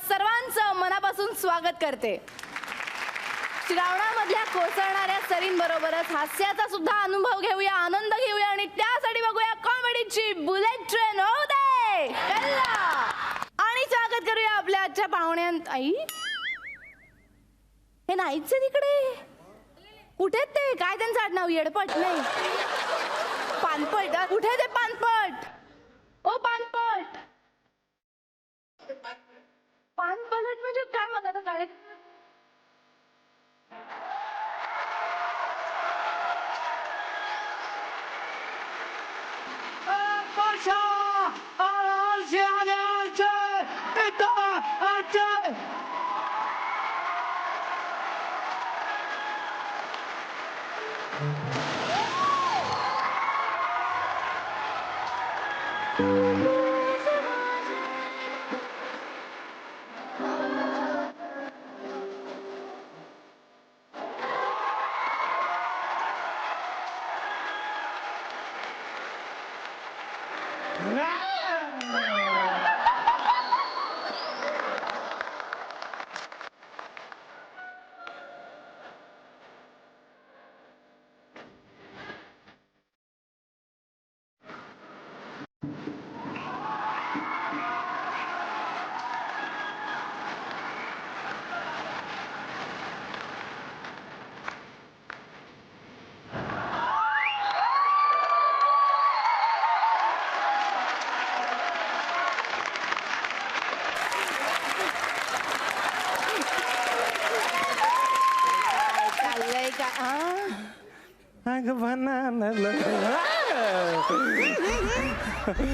सर्वांचं मनापासून स्वागत करते. श्रावणामधल्या कोसळणाऱ्या सरींबरोबरच हास्याचा सुद्धा अनुभव घेऊया, आनंद घेऊया आणि त्यासाठी बघूया कॉमेडीची बुलेट ट्रेन होऊ दे कल्ला. आणि स्वागत करूया आपल्या आजच्या पाहुण्यांत. आई हे नाहीच तिकडे कुठे ते, काय त्यांचं आडनाव? येडपट नाही, पानपट. कुठे ते पानपट? ओ पानपट, पानपट म्हणजे काय? मग आता काय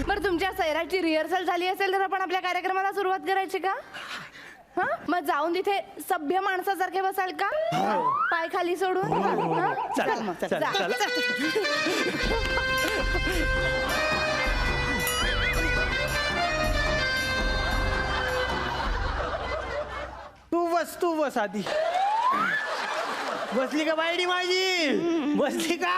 बरं, तुमच्या सैराटची रिहर्सल झाली असेल तर आपण आपल्या कार्यक्रमाला सुरुवात करायची का? हा, मग जाऊन तिथे सभ्य माणसासारखे बसाल का, पाय खाली सोडून? तू बस आधी. बसली का बायडी माझी? बसली का?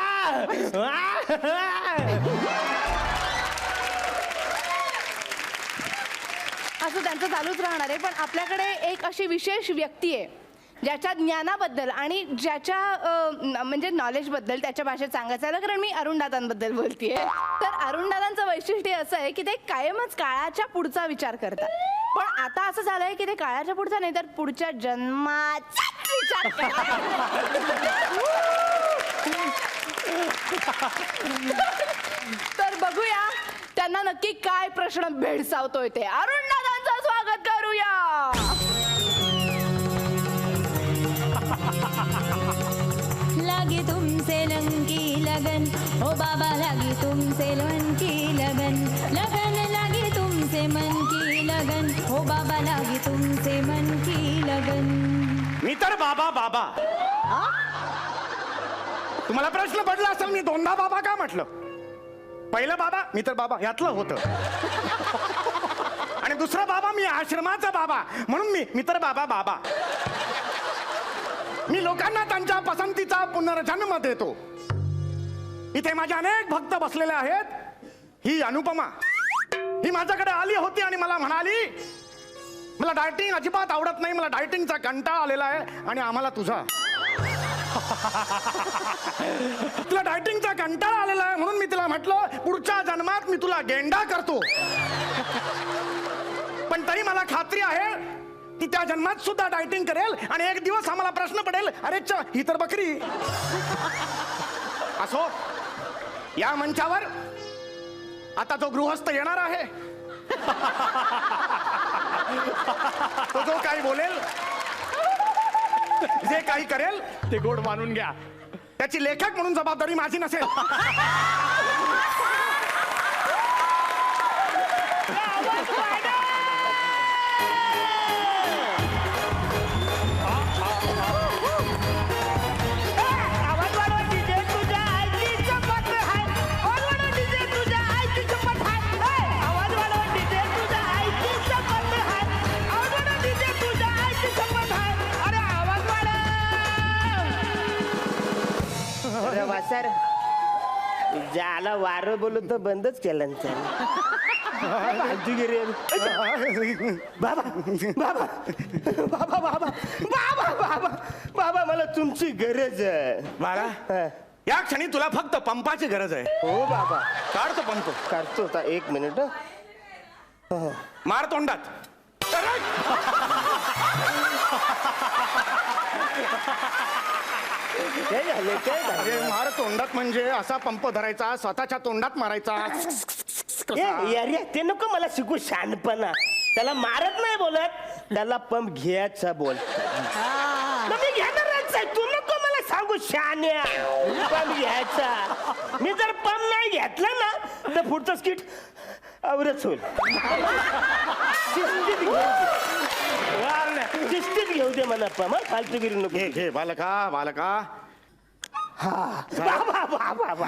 असं त्यांचं चालूच राहणार आहे. पण आपल्याकडे एक अशी विशेष व्यक्ती आहे ज्याच्या ज्ञानाबद्दल आणि ज्याच्या म्हणजे नॉलेजबद्दल, त्याच्या भाषेत सांगायचं झालं, कारण मी अरुणदादांबद्दल बोलतेय. तर अरुणदादांचं वैशिष्ट्य असं आहे की ते कायमच काळाच्या पुढचा विचार करतात. पण आता असं झालंय की ते काळाच्या पुढचा नाही तर पुढच्या जन्माचा विचार करतात. तर बघूया त्यांना नक्की काय प्रश्न भेडसावतोय ते. अरुणदादांचं स्वागत करूया. लागे तुमसे लंकी लगन, ओ बाबा लागे तुमसे मन की लगन, लगन लागे तुमसे मन की लगन, ओ बाबा लागे तुमसे मन की लगन. मी तर बाबा बाबा. तुम्हाला प्रश्न पडला असेल मी दोनदा बाबा का म्हटलं? पहिलं बाबा मी तर बाबा यातलं होतं, आणि दुसरा बाबा मी आश्रमाचा बाबा, म्हणून मी तर बाबा बाबा. मी लोकांना त्यांच्या पसंतीचा पुनर्जन्म देतो. इथे माझे अनेक भक्त बसलेले आहेत. ही अनुपमा, ही माझ्याकडे आली होती आणि मला म्हणाली, मला डायटिंग अजिबात आवडत नाही, मला डायटिंगचा कंटाळा आलेला आहे आणि आम्हाला तुझा तुला डायटिंगचा कंटाळा आलेला आहे, म्हणून मी तिला म्हटलं पुढच्या जन्मात मी तुला गेंडा करतो. पण तरी मला खात्री आहे ती त्या जन्मात सुद्धा डायटिंग करेल आणि एक दिवस आम्हाला प्रश्न पडेल, अरे ही तर बकरी. असो, या मंचावर आता जो गृहस्थ येणार आहे तो जो काही बोलेल, जे काही करेल ते गोड मानून घ्या. त्याची लेखक म्हणून जबाबदारी माझी नसेल. सर ज्याला वारं बोलत तर बंदच केलं ना त्याने. फालतूगिरी आहे. बाबा बाबा बाबा बाबा बाबा बाबा बाबा मला तुमची गरज आहे. बाळा हा. या क्षणी तुला फक्त पंपाची गरज आहे. हो बाबा काढतो पंप, काढतो होता. एक मिनिट हं. मार तोंडात. काय झालं काय झालं अरे मार तोंडात म्हणजे असा पंप धरायचा, स्वतःच्या तोंडात मारायचा. अरे ते नको मला शिकू शहाणपणा. त्याला मारत नाही बोलत, त्याला पंप घ्यायचा बोल. मी घेणारच आहे. तू नको मला सांगू शहाण्या. पंप घ्यायचा. मी जर पंप नाही घेतला ना तर पुढचं स्किट आवरच होईल. शिस्तीत घेऊ दे. शिस्तीत घेऊ दे मला पंप. फालतूगिरी नको. घे घे बालका बालका. बाबा बाबा बाबा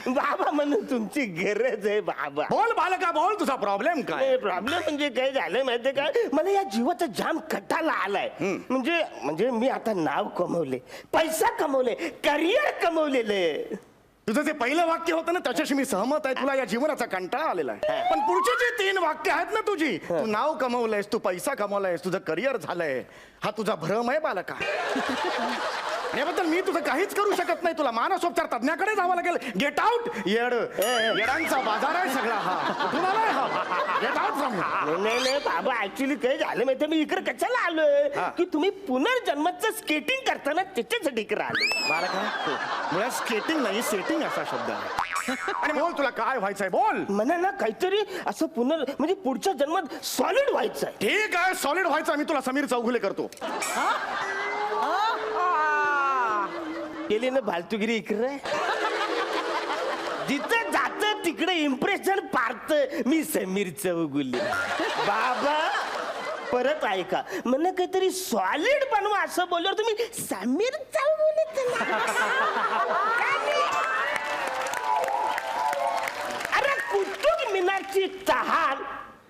बाबा म्हणून तुमची गरज आहे बाबा. बोल बालका बोल, तुझा प्रॉब्लेम काय? प्रॉब्लेम म्हणजे काय झालं माहितीये का, मला या जीवाचा जाम कटाला आलाय. म्हणजे म्हणजे मी आता नाव कमवले, पैसा कमवले, करिअर कमवलेले. तुझं जे पहिलं वाक्य होतं ना त्याच्याशी मी सहमत आहे. तुला या जीवनाचा कंटाळा आलेला आहे. पण पुढची जी 3 वाक्य आहेत ना तुझी, तू नाव कमवलंयस, तू पैसा कमवलायस, तुझं करिअर झालंय, हा तुझा भ्रम आहे बालका. याबद्दल मी तुझं काहीच करू शकत नाही. तुला मानसोपचार तज्ञाकडे जावं लागेल. Get out. येडांचा बाजार आहे सगळा हा. कुठून आलाय हा? Get out from. नाही नाही बाबा, ऍक्च्युली काय झालं माहितीये, मी इकडे कशाला आलोय की तुम्ही पुनर्जन्माचं स्केटिंग करताना त्याच्यासाठी इकडे आले. बालका मुळात स्केटिंग नाही, सेटिंग असा शब्द आहे. आणि बोल तुला काय व्हायचंय बोल. मला ना काहीतरी असं म्हणजे पुढच्या जन्मात सॉलिड व्हायचंय. ठीक आहे, सॉलिड व्हायचं. मी तुला समीर चौगुले करतो. केली ना फालतूगिरी इकडे. जिथं जात तिकडे इम्प्रेशन पारत मी समीर चौगुले. बाबा परत ऐका, म्हणणं काहीतरी सॉलिड बनवा असं बोलल्यावर तुम्ही समीर चौगुले. अरे कुतुब मिनारची तहान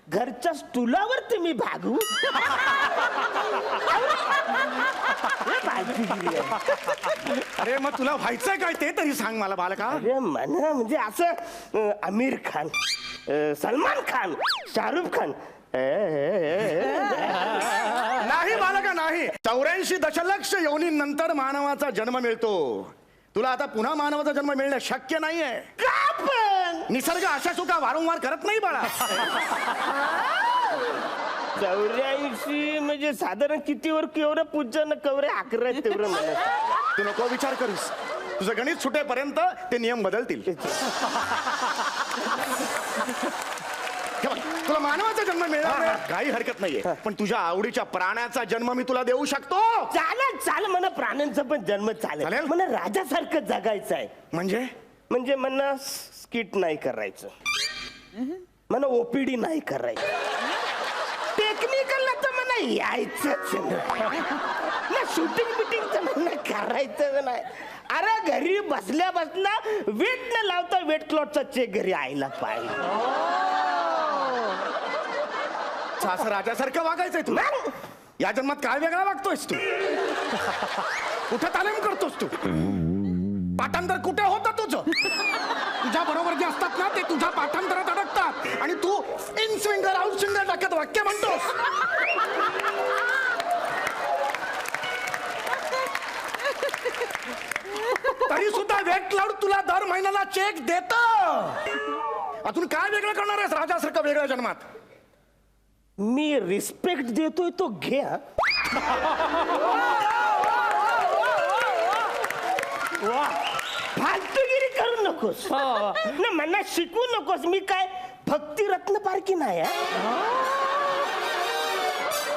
घरच्या स्टुलावर तुम्ही भागू. अरे मग तुला व्हायचंय काय ते तरी सांग मला बालका. अरे म्हणा म्हणजे असं आमिर खान, सलमान खान, शाहरुख खान. नाही बालका नाही. 84 दशलक्ष योनीनंतर मानवाचा जन्म मिळतो. तुला आता पुन्हा मानवाचा जन्म मिळणं शक्य नाहीये. का पण निसर्ग अशा चुका वारंवार करत नाही बाळा. 84 म्हणजे साधारण कितीवर केवढं पूजन कवरे 11 तेवढं म्हणत. तू नको विचार करूस. तुझं गणित सुटेपर्यंत ते नियम बदलतील. हे बघ, तुला मानवाचा जन्म मिळणार काही हरकत नाहीये. पण तुझ्या आवडीच्या प्राण्याचा जन्म मी तुला देऊ शकतो. चालेल चालेल, मला प्राण्यांचा पण जन्म चालेल. चालेल? मला राजासारखं जगायचं आहे. म्हणजे मला स्किट नाही करायचं, मला ओपीडी नाही करायचं, टेक्निकलला तर मला यायचंच ना, शूटिंग बिटिंगचं मला करायचं नाही. अरे घरी बसल्या बसल्या वेट न लावता वेट क्लॉटचा चेक घरी आयला पाहिजे. असं राजासारखं वागायचंय तुला. या जन्मात काय वेगळा वागतोयस तू? कुठे तालीम करतोस तू? पाठांतर कुठे होतं तुझं? तुझ्या बरोबर जे असतात ना ते तुझ्या पाठांतरात अडकतात आणि तू इन स्विंगर आउट स्विंगर टाकत वाक्य म्हणतोस. तरी सुद्धा वेट लावून तुला दर महिन्याला चेक देत. अजून काय वेगळं करणार आहेस राजासारखं वेगळ्या जन्मात? मी रिस्पेक्ट देतोय तो घे. फालतूगिरी करू नकोस ना, मला शिकवू नकोस. मी काय भक्ती रत्न पारखी नाही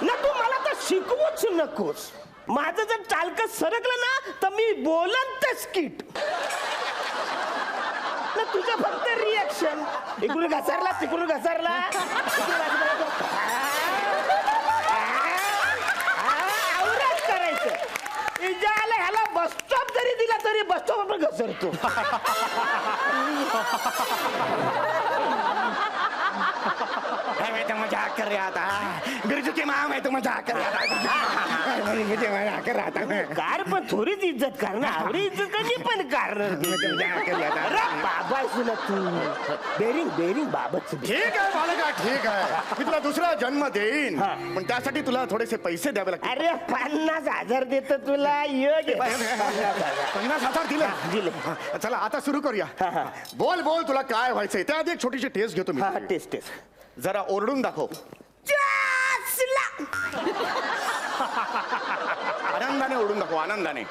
ना, तू मला तर शिकवूच नकोस. माझं जर चालक सरकलं ना तर मी बोलन तर स्किट ना, तुझं फक्त रिॲक्शन. इकडून घसरला तिकडून घसरला, आवराच करायचं. इजाला ह्याला बस स्टॉप जरी दिला तरी बस स्टॉप आपण घसरतो. मजाक कर रहा था बिरजू के माँ, मैं तो मजाक कर रहा था. मुझे मजाक कर रहा था. कार पण थोडीच इज्जत करणार, आवडी इज्जत कशी पण करणार. मजाक कर रहा था. अरे बाबा ना तू बेरिंग बेरिंग बाबत ठीक आहे बालका, ठीक आहे, मी तुला दुसरा जन्म देईन, हा. पण त्यासाठी तुला थोडेसे पैसे द्यावे लागतील. अरे 50,000 देतो तुला योग 50,000 दिले. दिले. हा, चला आता सुरू करूया. हा, हा. बोल बोल, तुला काय व्हायचंय त्याआधी एक छोटीशी टेस्ट घेतो मी. हा टेस्ट टेस्ट जरा ओरडून दाखव. आनंदाने ओरडून दाखव, आनंदाने,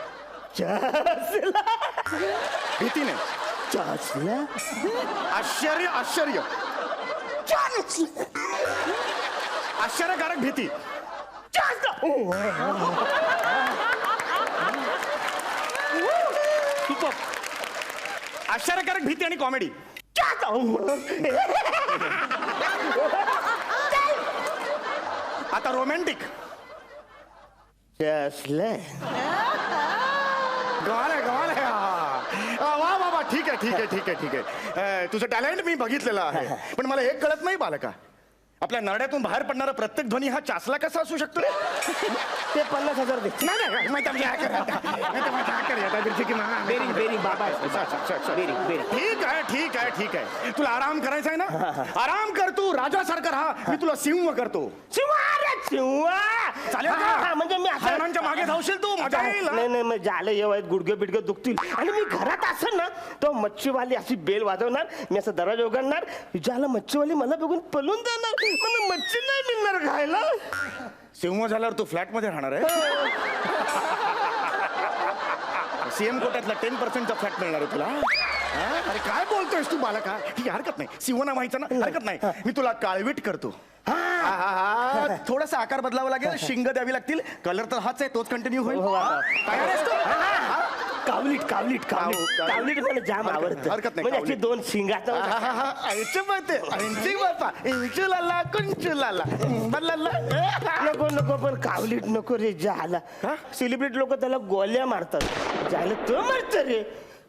भीतीने. आश्चर्य आश्चर्य आश्चर्यकारक भीती. आश्चर्यकारक भीती आणि कॉमेडी. आता रोमॅन्टिक. गवाल आहे वा वा वा, ठीक आहे ठीक आहे ठीक आहे ठीक आहे. तुझं टॅलेंट मी बघितलेलं आहे, पण मला एक कळत नाही बालका, आपल्या नरड्यातून बाहेर पडणारा प्रत्येक ध्वनी हा चासला कसा असू शकतो रे? ते 50,000 दे. नाही नाही, माहिती आमची hacker आहे. माहिती आमची hacker आहे. आता बिरची की मा- बेरिंग बेरिंग बाबा बेरिंग बेरिंग ठीक आहे ठीक आहे ठीक आहे. तुला आराम करायचा आहे ना, आराम कर तू, राजासारखा राहा. मी तुला सिंह करतो. चालेल का? हा, म्हणजे मी असं हरणांच्या मागे धावशील तू, मजा येईल. नाही नाही मग झालं येवायत गुडघे बिडघे दुखतील आणि मी घरात असेल ना तो मच्छीवाली अशी बेल वाजवणार, मी असं दरवाजा उघडणार, ज्याला मच्छीवाली मला बघून पळून जाणार, मला मच्छी नाही मिळणार खायला. सिंह झाल्यावर तू फ्लॅट मध्ये राहणार आहे. सीएम कोट्यातला 10% फ्लॅट मिळणार आहे तुला. हा? अरे काय बोलतोयस तू बालका? ठीक आहे, हरकत नाही, सिंह व्हायचं ना, हरकत नाही. मी तुला काळवीट करतो. थोडासा आकार बदलावा लागेल, शिंग द्यावी लागतील, कलर तर हाच आहे, तोच कंटिन्यू होईल. हा? तयार आहेस तू? कावलीट कावलीट कावलीट कावलीट मला जाम आवडतं. हरकत नाही, म्हणजे अशी कावलीट. 2 शिंगात नको नको पण कावलीट नको रे झाला. सेलिब्रिटी लोक त्याला गोल्या मारतात, झालं तो मारत रे,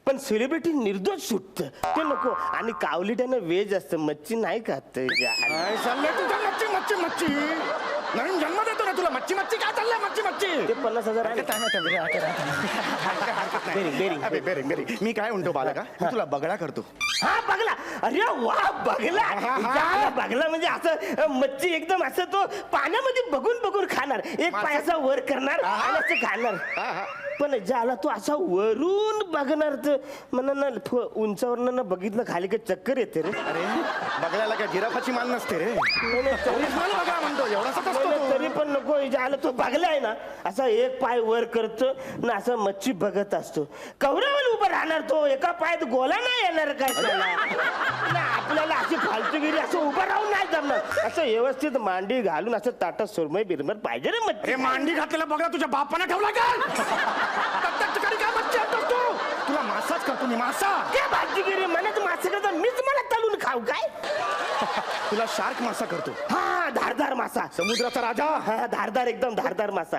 पण सेलिब्रिटी निर्दोष सुटत ते नको. आणि कावलीट्यानं वेज असतं, मच्छी नाही खात. काय चाललंय तुझं? मच्छी मच्छी मच्छी, नवीन जन्म देतो ना तुला. मच्छी मच्छी काय चाललंय? मच्छी मच्छी. ते 50,000 आहे. बेरिंग बेरिंग अबे, बेरिंग बेरिंग. मी काय म्हणतो बालका, मी तुला बगळा करतो. हा बघला. अरे वा बघला. झाला, बघला म्हणजे असं मच्छी एकदम असं तो पाण्यामध्ये बघून बघून खाणार, एक पायाचा वर करणार आणि असं खाणार. पण ज्याला तो असा वरून बघणार तर म्हणा ना उंचावरनं ना बघितलं खाली काही चक्कर येते रे. अरे बगळ्याला काय जिराफाची मान नसते रे. तरी बघा म्हणतो एवढासाच असतो तो. तरी पण नको, ज्याला तो बघलाय ना असा एक पाय वर करतो ना असं मच्छी बघत असतो. कवऱ्यावर उभं राहणार तो, एका पायात गोला नाही येणार काय त्याला. ना आपल्याला अशी फालतूगिरी असं उभं राहून नाही जमणार, असं व्यवस्थित मांडी घालून असं ताटात सुरमई बिरमर पाहिजे रे मच्छी. अरे मांडी घातलेला बघा तुझ्या बापाने ठेवला का? प्रत्येक ठिकाणी काय मच्छी आणतोस तू? तुला मासाच करतो मी, मासा. काय भाजीगिरी म्हणत मासे करता, मीच मला तळून खाऊ काय? तुला शार्क मासा करतो. हा धारदार मासा, समुद्राचा राजा. हा धारदार एकदम धारदार मासा.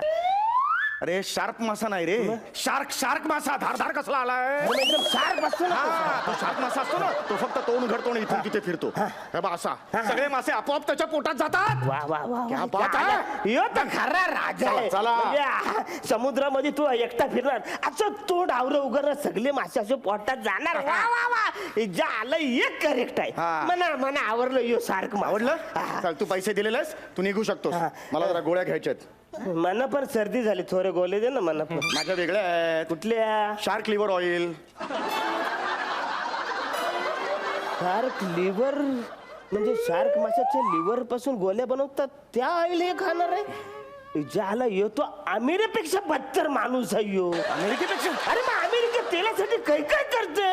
अरे शार्क मासा नाही रे, शार्क शार्क मासा. धारधार कसला आलाय? मग एकदम शार्प असतो ना तो. हा, तो शार्क मासा असतो ना, तो फक्त तोंड उघडतो आणि इथून तिथे फिरतो. हे बा असा, सगळे मासे आपोआप त्याच्या पोटात जातात. वा वा वा क्या वा. बात आहे. ह्यो तर खरा राजा आहे. चला, चला. म्हणजे समुद्रामध्ये तू एकटा फिरणार, असं तोंड आवरं उघडणार, सगळे मासे असे पोटात जाणार. वा वा वा, ज्या आलं एक करेक्ट आहे. हा. म्हणा म्हणा आवरलं यो सारखं आवडलं? हा. चल तू पैसे दिलेलेस, तू निघू शकतोस. मला जरा गोळ्या घ्यायच्यात. मला पण सर्दी झाली, थोडे गोले दे ना मला पण. माझ्या वेगळ्या आहेत. कुठल्या? Shark liver oil. Shark liver म्हणजे शार्क माशाच्या लिव्हर पासून गोल्या बनवतात, त्या ऑइल हे खाणार आहे? ज्याला यो तो अमेरिकेपेक्षा बदतर माणूस आहे यो. अमेरिकेपेक्षा? अरे मग अमेरिकेत तेलासाठी काय काय करते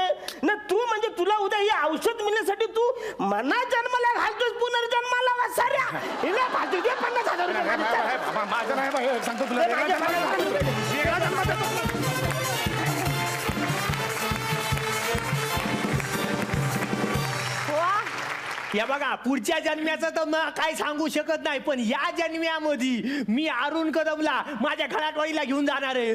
ना तू? म्हणजे तुला उद्या हे औषध मिळण्यासाठी तू मना जन्माला घालतोस, पुनर्जन्माला वासाऱ्या. हिला फालतू दे 50,000 रुपये. माझं नाही बाई, सांगतो तुला. वेगळा जन्म देतो. या बघा, पुढच्या जन्म्याचं तर मग काय सांगू शकत नाही, पण या जन्म्यामध्ये मी अरुण कदमला माझ्या खळाटवाडीला घेऊन जाणार आहे.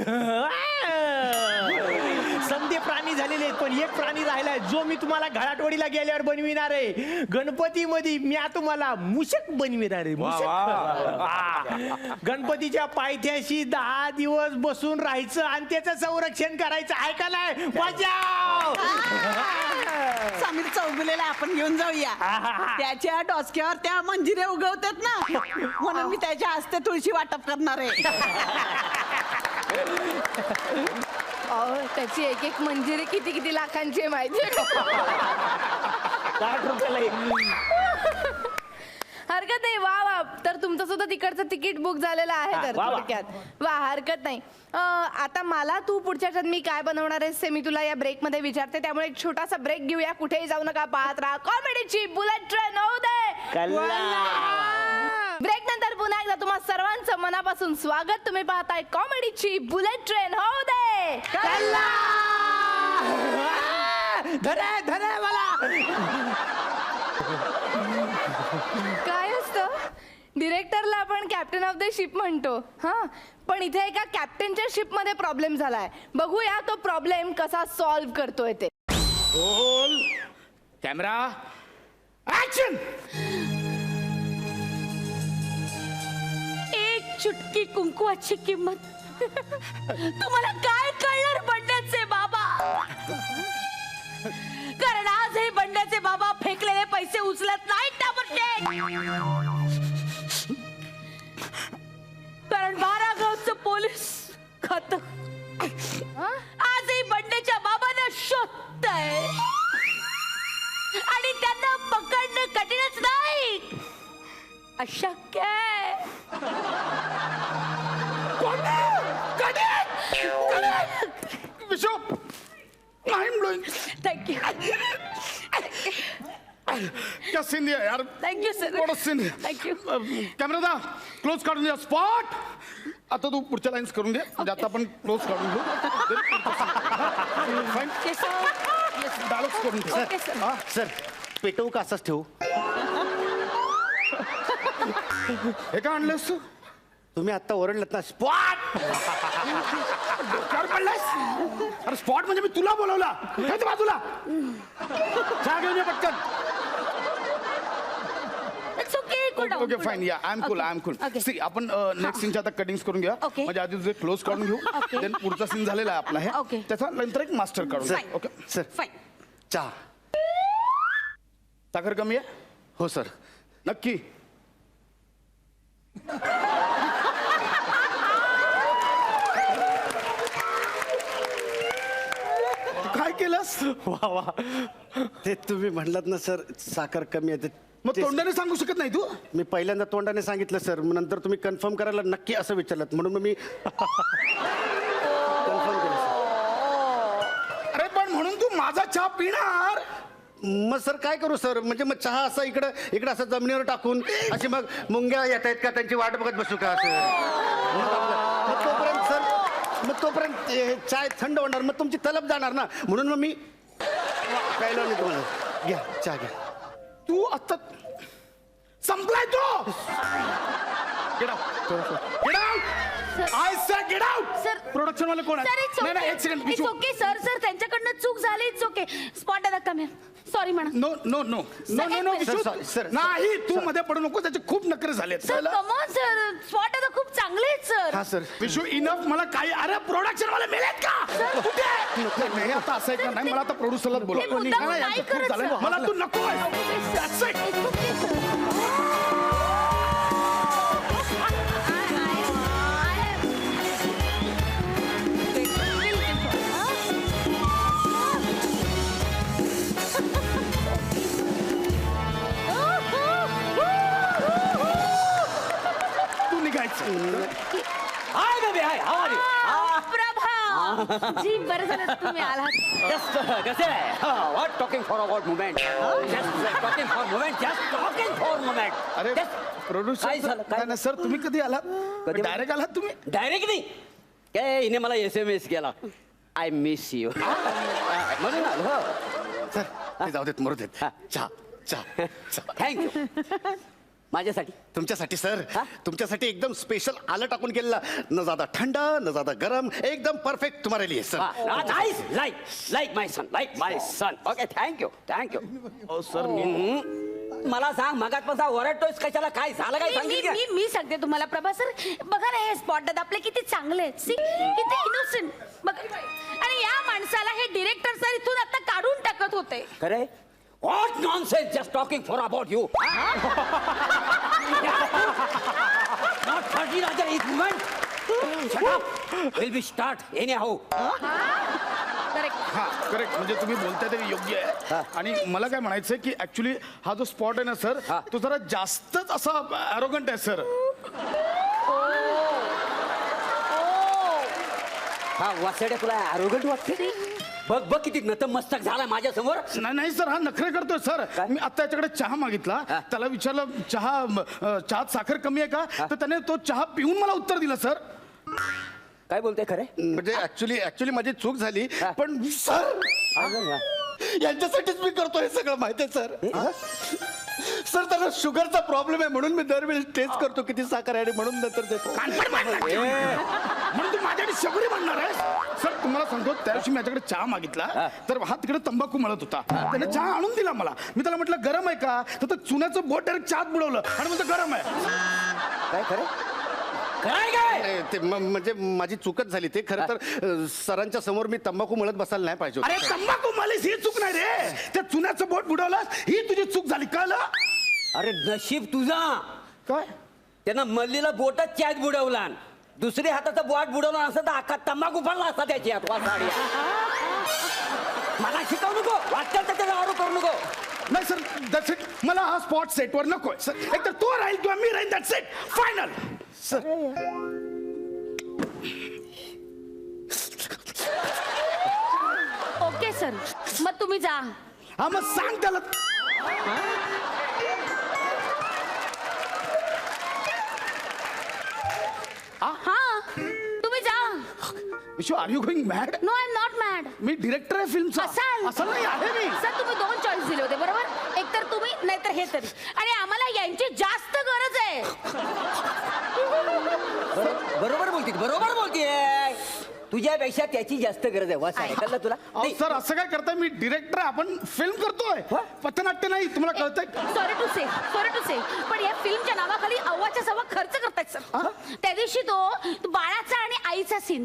समधे प्राणी झालेले आहेत, पण एक प्राणी राहिलाय जो मी तुम्हाला घराटवाडीला गेल्यावर बनविणार आहे. गणपतीमध्ये मी तुम्हाला मुशक बनविणार आहे. गणपतीच्या पायथ्याशी 10 दिवस बसून राहायचं आणि त्याचं संरक्षण करायचं. ऐकायलाय? बजाव. चौगुलेला आपण घेऊन जाऊया. त्याच्या डोसक्यावर त्या मंजिरे उगवतात ना, म्हणून मी त्याच्या हस्ते तुळशी वाटप करणार आहे. त्याची एक एक मंजिरी किती किती लाखांची आहे माहिती आहे? 60 रुपयाला एक. हरकत नाही. वा वा. तर तुमचं सुद्धा तिकडचं तिकीट बुक झालेलं आहे तर वा वा. थोडक्यात. वा हरकत नाही. आता मला तू पुढच्या ह्याच्यात मी काय बनवणार आहेस ते मी तुला या ब्रेक मध्ये विचारते, त्यामुळे एक छोटासा ब्रेक घेऊया. कुठेही जाऊ नका, पाहत राहा कॉमेडीची बुलेट ट्रेन. होऊ दे. ब्रेक नंतर पुन्हा एकदा तुम्हा सर्वांचं मनापासून स्वागत. तुम्ही पाहताय कॉमेडीची बुलेट ट्रेन. होऊ दे. धरे धरे मला. काय असतं, डिरेक्टरला आपण कॅप्टन ऑफ द शिप म्हणतो, हा, पण इथे एका कॅप्टनच्या शिप मध्ये प्रॉब्लेम झालाय. बघूया तो प्रॉब्लेम कसा सॉल्व्ह करतोय ते. Roll camera action. एक चुटकी कुंकुवाची किंमत तुम्हाला काय कळणार बंड्याचे बाबा? कारण आज हे बंड्याचे बाबा फेकलेले पैसे उचलत नाहीत ताबडतोब. कारण 12 गावचं पोलीस खात आजही बंड्याच्या बाबांना शोधतंय आणि त्यांना पकडणं कठीणच नाही, अशक्य आहे. विशू नाही ब्लोइंग. थँक्यू क्या सीन दिया यार. Thank you sir. थोडं सीन. थँक्यू. कॅमेरा दा क्लोज काढून द्या स्पॉट. आता तू पुढच्या लाईन्स करून दे, म्हणजे आता आपण क्लोज काढून घेऊ. फाईन. डायलॉग्स करून दे. Okay sir. सर पेटवू का असंच ठेवू? हे का आणलंस तू? तुम्ही आता ओरडलात ना स्पॉट. डोक्यावर पडलास? अरे स्पॉट म्हणजे मी तुला बोलवला. हे बाजूला चहा घेऊन ये पटकन. It's okay. Okay fine. Yeah I am cool. I am cool. Okay. See आपण नेक्स्ट सीनच्या आता कटिंग्स करून घ्या. Okay. म्हणजे आधी तुझे क्लोज काढून घेऊ. Okay. देन पुढचा सीन झालेला आहे आपला हे. Okay. त्याचा नंतर एक मास्टर काढून Fine. ओके. Sir fine. चहा. साखर कमी आहे? हो सर. नक्की. तू काय केलंस? वा वा. ते तुम्ही म्हणलात ना सर साखर कमी आहे मग ते- तोंडाने सांगू शकत नाही तू? मी पहिल्यांदा तोंडाने सांगितलं सर, मग नंतर तुम्ही कन्फर्म करायला नक्की असं विचारलं म्हणून मग मी कन्फर्म केलं सर. अरे पण म्हणून तू माझा चहा पिणार? मग सर काय करू सर, म्हणजे मग चहा असा इकडं इकडं असं जमिनीवर टाकून अशी मग मुंग्या येत आहेत का त्यांची वाट बघत बसू का सर? मग तोपर्यंत सर, मग तोपर्यंत चाय थंड होणार, मग तुमची तलब जाणार ना, म्हणून मग मी काय लावलं तुम्हाला. घ्या चहा घ्या. तू आता संपलाय तो. Get out. Get out. I say get out. Sir. Production वाले कोण सर आहे? इट्स नाही नाही एक okay. Second. It's okay sir. Sir त्यांच्याकडनं चूक झाली. It's okay. स्पॉट दादा कम सॉरी म्हणा. No no no no no no एक विशू. सर, सर, नाही तू मध्ये पडू नको, त्याचे खूप नखरे झालेत. Sir come on sir. स्पॉट दादा खूप चांगले आहेत सर. हा सर. विशू इनफ. मला काही अरे प्रोडक्शन वाले मिळेल का? कुठे? नाही आता असं आहे का? नाही मला आता प्रोड्युसरलाच मी बोलव. मुद्दाम नाही करत, झालं. सर. मला तू नको आहे. That's it. It's okay, sir. तू निघायचं. Hi baby hi how are you Prabha ji बरं झालं तुम्ही आलात. जस्ट कसे आहे what talking for about movement just talking for movement just talking for movement अरे काय प्रोड्युसर झालं? काय? नाही सर तुम्ही कधी आलात? कधी? डायरेक्ट आलात तुम्ही? डायरेक्ट नाही काय हिने मला SMS केला आय मिस यू म्हणून आलो सर ते जाऊ देत, मरू देत. हा. चहा चहा चहा. थँक्यू माझ्यासाठी तुमच्यासाठी सर, हा? तुमच्यासाठी एकदम स्पेशल आलं टाकून केलेला, न ज्यादा ठंडा न ज्यादा गरम, एकदम परफेक्ट तुम्हारे लिए sir. Nice like my son okay thank you sir मला सांग मगातपासून ओरडतोयस कशाला काय झालं काय सांगितलं मी सांगते तुम्हाला प्रभा सर. बघा ना हे स्पॉट दादा आपले किती चांगले आहेत. See, किती इनोसेंट बघा. आणि या माणसाला हे डिरेक्टर सर इथून आता काढून टाकत होते. खरे What nonsense! Just talking for about you. Not 13 other is movement. Shut up. Will we start anyhow? हा करेक्ट म्हणजे तुम्ही बोलताय ते योग्य आहे आणि मला काय म्हणायचंय की ऍक्च्युली हा जो स्पॉट आहे ना सर हा. तो जरा जास्तच असा ॲरोगंट आहे सर. हा वासड्या तुला आरोगंट वाटते. बघ बघ किती नतमस्तक झाला माझ्या समोर. नाही सर हा नखरे करतोय सर. काय? मी आता याच्याकडे चहा मागितला हा. त्याला विचारलं चहात साखर कमी आहे का तर त्याने तो चहा पिऊन मला उत्तर दिलं सर. काय बोलते खरे? म्हणजे ऍक्च्युली माझी चूक झाली हा. पण सर यांच्यासाठीच मी करतो हे सगळं माहितीये सर. सर त्यांना शुगरचा प्रॉब्लेम आहे म्हणून मी दरवेळी टेस्ट करतो किती साखर आहे आणि म्हणून नंतर देतो. म्हणून तू माझ्याकडे शबरी म्हणणार आहे सर. तुम्हाला सांगतो त्या दिवशी मी माझ्याकडे चहा मागितला तर हा तिकडे तंबाखू मळत होता. त्याने चहा आणून दिला मला. मी त्याला म्हटलं गरम आहे का तर तो चुन्याचं बोट डायरेक्ट चहात बुडवलं आणि म्हणतो गरम आहे. काय खरे? काय काय? ते म्हणजे माझी चूकच झाली. ते खरं तर सरांच्या समोर मी तंबाखू मळत बसायला नाही पाहिजे. अरे तंबाखू मळीस ही चूक नाही रे. त्या चुन्याचं बोट बुडवलंस ही तुझी चूक झाली कळलं. अरे नशीब तुझा. काय त्यांना मल्लीला बोटच चॅट बुडवला. दुसऱ्या हाताचा बोट बुडवला असं तर अख्खा तंबाखू पडला असता त्याची हात वासाड्या. मला शिकवू नको. वाटतं त्याचा आरोप करू नको. नाही सर दॅट्स इट. मला हा स्पॉट सेटवर नकोय सर. एकतर तो राहील किंवा मी राहील. That's it final sir. Okay sir मग तुम्ही जा. हा मग सांग त्याला. हा तुम्ही जा. Vishu are you going mad. No I am not mad. मी डिरेक्टर आहे फिल्मचा. असाल. असं नाही आहे मी. सर तुम्ही 2 चॉईस दिले होते बरोबर. एक तर तुम्ही नाहीतर हे तरी आणि आम्हाला यांची जास्त गरज आहे. बरोबर बोलतीये. तुझ्यापेक्षा त्याची जास्त गरज आहे. वास कळलं तुला? अहो सर असं काय करताय. मी डिरेक्टर आहे. आपण फिल्म करतोय पथनाट्य नाही. तुम्हाला कळतंय. सॉरी टू से पण या फिल्मच्या नावाखाली अव्वाच्या सव्वा खर्च करतायत सर. त्या दिवशी तो बाळाचा आणि आईचा सीन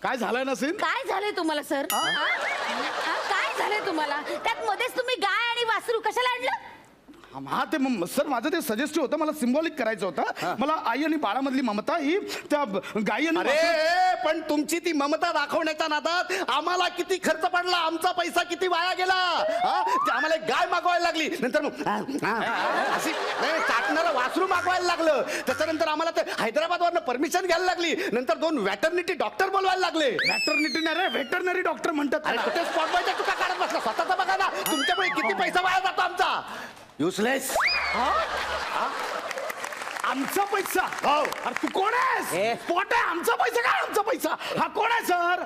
काय झालंय ना सीन. काय झालंय तुम्हाला सर. काय झालंय तुम्हाला त्यात मध्येच तुम्ही गाय आणि वासरू कशाला आणलं. हा ते सर माझं ते सजेस्टिव्ह होतं. मला सिम्बॉलिक करायचं होतं. मला आई आणि बाळामधली ममता ही त्या गाई आणि अरे पण तुमची ती ममता दाखवण्याच्या नादात आम्हाला किती खर्च पडला. आमचा पैसा किती वाया गेला. ते आम्हाला एक गाय मागवायला लागली. नंतर अशी चाटणारं वासरू मागवायला लागलं. त्याच्यानंतर आम्हाला ते हैदराबादवरनं परमिशन घ्यायला लागली. नंतर 2 व्हॅटर्निटी डॉक्टर बोलवायला लागले. व्हॅटर्निटी नाही रे व्हेटरनरी डॉक्टर म्हणतात अरे त्याला. कुठे स्पॉट बायच्या चुका काढत बसला. स्वतःचा बघा ना. तुमच्यामुळे किती पैसा वाया जातो आमचा. युजलेस. आमचा पैसा. हो. अरे तू कोण आहेस. स्पॉट आहे. आमचा पैसा काय आमचा पैसा. हा कोण आहे सर.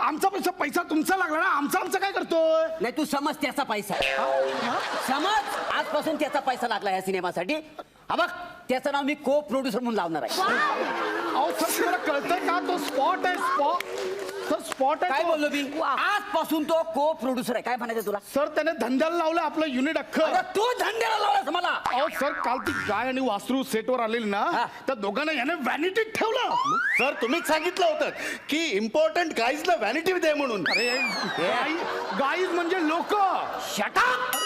आमचा पैसा तुमचा लागला ना. आमचा काय करतोय. नाही तू समज त्याचा पैसा. समज आजपासून त्याचा पैसा लागला या सिनेमासाठी. हा बघ त्याचं नाव मी को प्रोड्युसर म्हणून लावणार आहे. अहो सर तुम्हाला कळतंय का तो स्पॉट आहे. स्पॉट आहे. काय तो. बोललो मी. आजपासून तो को प्रोड्युसर आहे. काय म्हणायचं तुला. सर त्याने धंद्याला लावलं आपलं युनिट अख्खं. अरे तू धंद्याला लावलास मला. अहो सर काल ती गाय आणि वासरू सेटवर आलेली ना त्या दोघांना याने व्हॅनिटीत ठेवलं. सर तुम्हीच सांगितलं होतं की इम्पॉर्टंट गाईजला व्हॅनिटी दे म्हणून. अरे गाईज म्हणजे लोक. शटअप.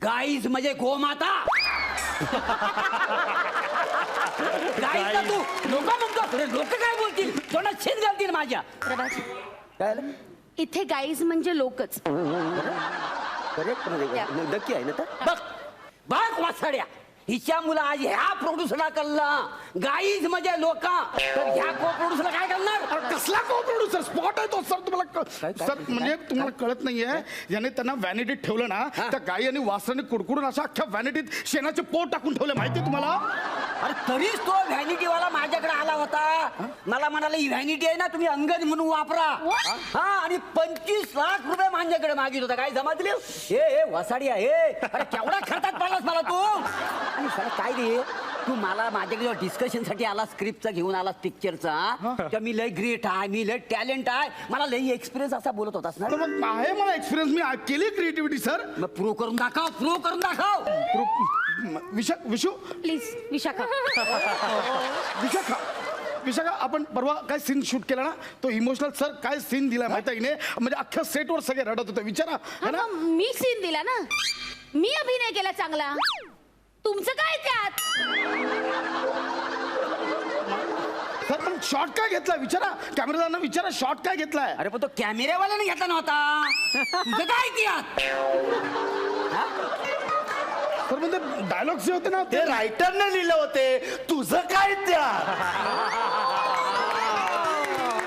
गाईज म्हणजे गोमाता. गाईचा तू लोक म्हणतो. लोक काय बोलतील. तोंडात शेत घालतील माझ्या. प्रभाजी काय इथे गाईज म्हणजे लोकच. करेक्ट नक्की आहे ना तर. बघ बघ वासाड्या हिच्या मुला आज ह्या प्रोड्युसरला कळलं गाईज म्हणजे लोक तर ह्या को प्रोड्युसरला काय करणार. अरे कसला को प्रोड्युसर स्पॉट आहे तो सर. तुम्हाला सर म्हणजे तुम्हाला कळत नाहीये. याने त्यांना व्हॅनिटीत ठेवलं ना त्या गाई आणि वासराने कुडकुडून अशा अख्ख्या व्हॅनिटीत शेणाचे पोट टाकून ठेवले माहिती तुम्हाला. अरे तरीच तो व्हॅनिटीवाला माझ्याकडे आला होता. मला म्हणाला ही व्हॅनिटी आहे ना तुम्ही अंगद म्हणून वापरा. हा आणि 25 लाख रुपये माझ्याकडे मागित होता. काय जमा दिले. हे वसाडी आहे. अरे केवढा खर्चात पडलास मला तू. आणि सर काय रे तू मला माझ्याकडे डिस्कशन साठी आला स्क्रिप्टचा घेऊन आला पिक्चरचा. तर मी लय ग्रेट आहे. मी लय टॅलेंट आहे. मला लय एक्सपिरियन्स असा बोलत होतास ना. तर मग आहे मला एक्सपिरियन्स. मी केली क्रिएटिव्हिटी सर. मग प्रूव्ह करून दाखव. प्रूव्ह करून दाखव. विशू प्लीज विशाखा. विशाखा विशाखा आपण परवा काय सीन शूट केला ना तो इमोशनल सर काय सीन दिला माहिती आहे की नाही म्हणजे अख्ख्या सेटवर सगळे रडत होते विचारा है ना मी सीन दिला ना, मी अभिनय केला चांगला. तुमचं काय त्यात? सर पण शॉट काय घेतला विचारा कॅमेरादारांना विचारा शॉट काय घेतलाय अरे पण तो कॅमेऱ्यावाल्याने घेतला नव्हता. तुझं काय त्यात? सर म्हणजे डायलॉग जे होते ना ते रायटरने लिहिले होते तुझं काय त्या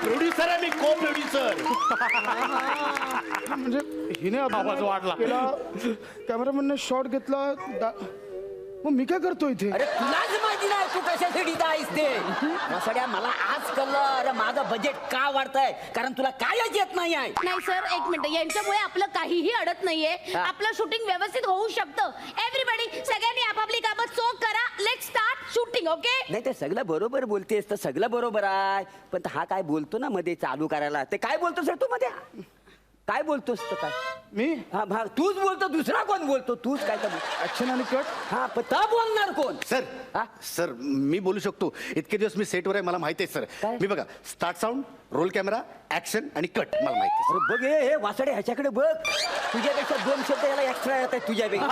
प्रोड्युसर आहे मी को प्रोड्युसर म्हणजे हिने आवाज वाढला कॅमेरामॅनने शॉट घेतला मग मी काय करतो इथे अरे तुलाच माहिती नाही तू कशासाठी इथं आहेस ते. सगळ्या मला आज कळलं अरे माझं बजेट का वाढतंय कारण तुला कायच येत नाही आहे. नाही सर, एक मिनिट, यांच्यामुळे आपलं काहीही अडत नाहीये. आपलं शूटिंग व्यवस्थित होऊ शकतं. एव्हरीबडी, सगळ्यांनी आपापली कामं चोख करा. Let's start shooting. ओके? नाही ते सगळं बरोबर बोलतेस तर सगळं बरोबर आहे पण हा काय बोलतो ना मध्ये चालू करायला ते काय बोलतो सर तू मध्ये काय बोलतोस तर काय मी हा तूच बोलतो दुसरा कोण बोलतो तूच काय तर ऍक्शन आणि कट हा पण तर बोलणार कोण सर हा? सर मी बोलू शकतो इतके दिवस मी सेटवर आहे मला माहिती आहे काय? सर मी बघा start sound roll camera action आणि कट मला माहिती आहे अरे बघ हे वासाडे ह्याच्याकडे बघ तुझ्यापेक्षा 2 शब्द याला एक्स्ट्रा येत आहेत तुझ्यापेक्षा